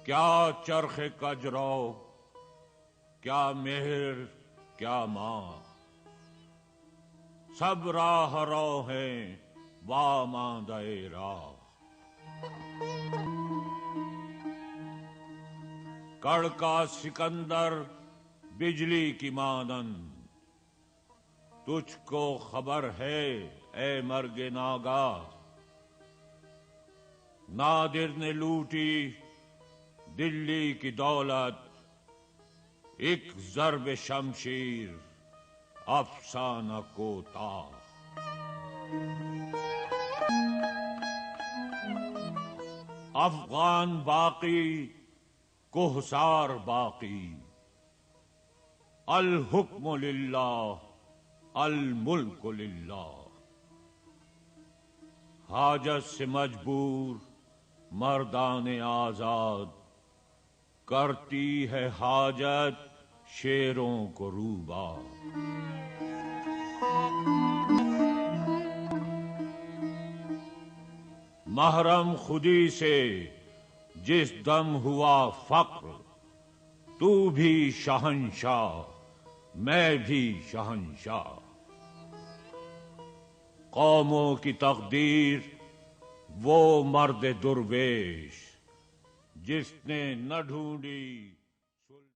کیا چرخ کجرو، کیا مہر، کیا ماں، سب راہ رو ہیں واماندہ راہ۔ کڑ کا سکندر بجلی کی مانند، تجھ کو خبر ہے اے مرگ ناگاہ۔ نادر نے لوٹی دلی کی دولت، ایک ضرب شمشیر افسانہ کوتاہ۔ افغان باقی کوہسار باقی، الحکم للہ الملک للہ۔ حاجت سے مجبور مردان آزاد، کرتی ہے حاجت شیروں کو روبا۔ محرم خودی سے جس دم ہوا فقر، تو بھی شہنشاہ میں بھی شہنشاہ۔ قوموں کی تقدیر وہ مرد درویش، جس نے نہ ڈھونڈی